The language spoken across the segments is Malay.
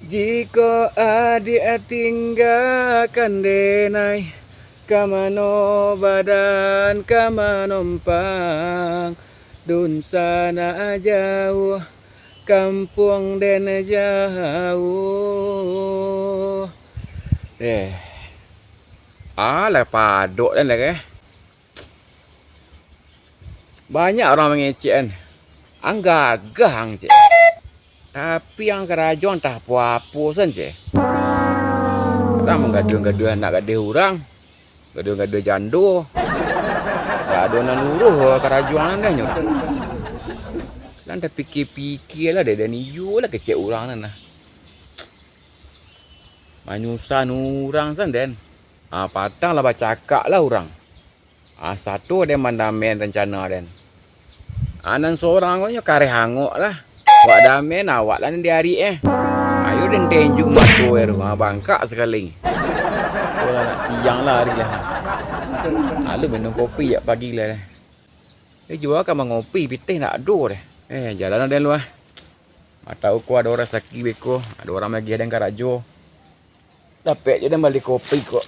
Jika adik tinggalkan denai, kamano badan kamanompang, dun sana jauh, kampung den jauh. Alah paduk dan lagi. Banyak orang mengecek kan. Ang gagah ang cik. Tapi yang kerajaan tak apa-apa saja. Orang menggaduh-gaduh nak gaduh orang. Gaduh-gaduh jando. Gaduh nan uruh kerajaan dah nyok. Lan tak fikir-fikir lah dia ni you lah kecek orang nan lah. Manyusan orang san den. Patang lah bercakap lah orang. Satu dia mandamen rencana den. Anan seorang kau kare hangok lah. Wak damen awak lah nanti hari Ayo den tenjuk matu bangkak sekali. Orang nak siang lah hari lah. Lalu minum kopi ya pagi lah. Dia jual kan mengopi pitih nak ado deh. Jalan ada lu ah. Tahu ko ada orang sakit beko, ada orang lagi ada yang karajo. Dapat je dan balik kopi kok.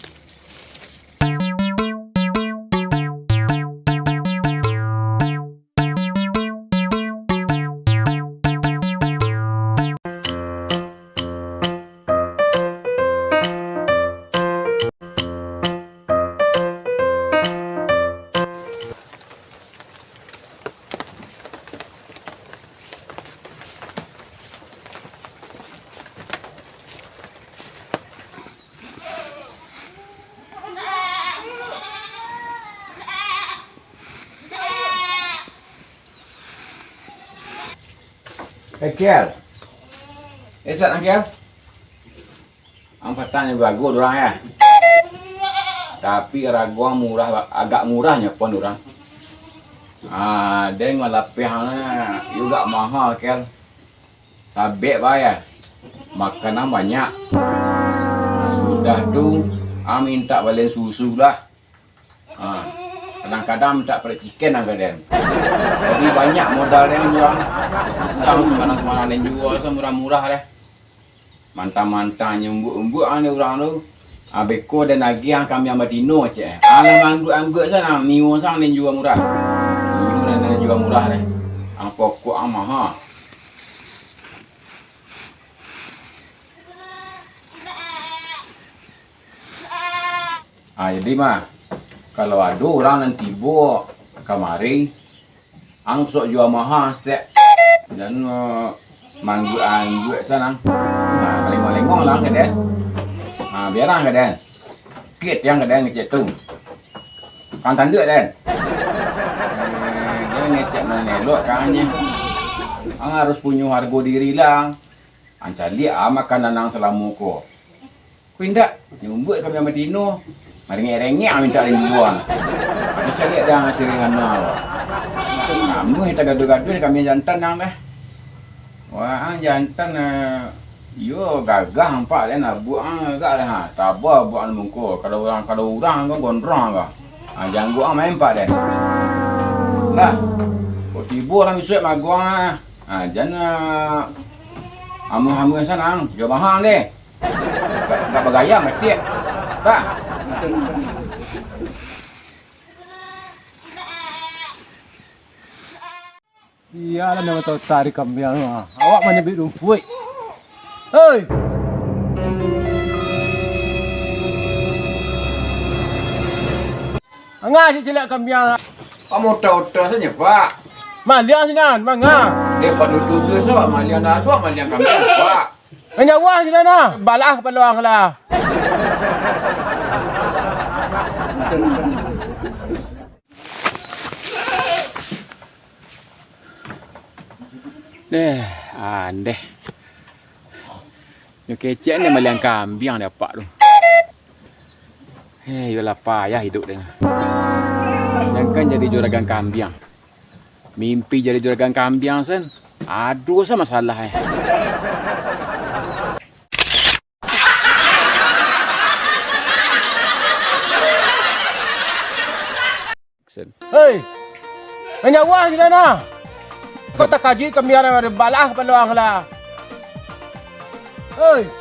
Kial. Esat Kial. Ang patanya bagus orang ya. Tapi raguang murah, agak murahnya pun orang. Dia ngelapihnya juga mahal Kial. Sabek bayar. Makanan banyak. Sudah tu, minta balik susu lah. Kadang-kadang minta pada chicken lah kadang. Jadi banyak modal dia orang. Besar sembarang-sembarang yang jual murah-murah dah. Mantang-mantang nyembuk-embuk ni orang tu. Beko dan lagi yang kami ambil tino cik. Anggut-anggut sana miu sang yang jual murah. Miu dan jual murah dah. Ang pokok ang mahal. Jadi mah kalau ada orang nanti bawa kamari, ang sok jual mahal setiap dan manggut sana. Lengong lah kadang. Biarlah kadang. Kit yang kadang ngecek tu. Kan tanda kan. Dia ngecek mana elok kannya. Ang harus punya harga diri lah. Ang cari makanan nang selama ko. Ku indak nyumbut kami sama Tino. Rengek-rengek minta ribuan. Ada cari dah seringan lah. Kamu kita gaduh-gaduh kami jantan nang dah. Wah, jantan yo gagah nampak nak buat agak dah. Tak apa buat mungko. Kalau orang kan gondrong ke. Jangan buat main pak dah. Lah. Kok tiba lah misuat maguang jangan amu-amu sana jual mahal deh. Tak bergaya mesti. Tak. Iyalah nama tahu tarik kambing awak menyebut rumput. Hei. Angah si celak kambing. Kamu tahu saja pak. Malian sinan, mangga. Dia panutu tu so, malian dah so, malian kami pak. Menyawa sinan nah, balah peluang lah. Andeh. Yo kecek ni malian kambing dia pak tu. Yolah payah hidup dia. Jangan jadi juragan kambing. Mimpi jadi juragan kambing sen. Aduh sama masalah Hei. Menyawa sinan nah. Kau tak kaji kambing ada balah peluang lah. Oi.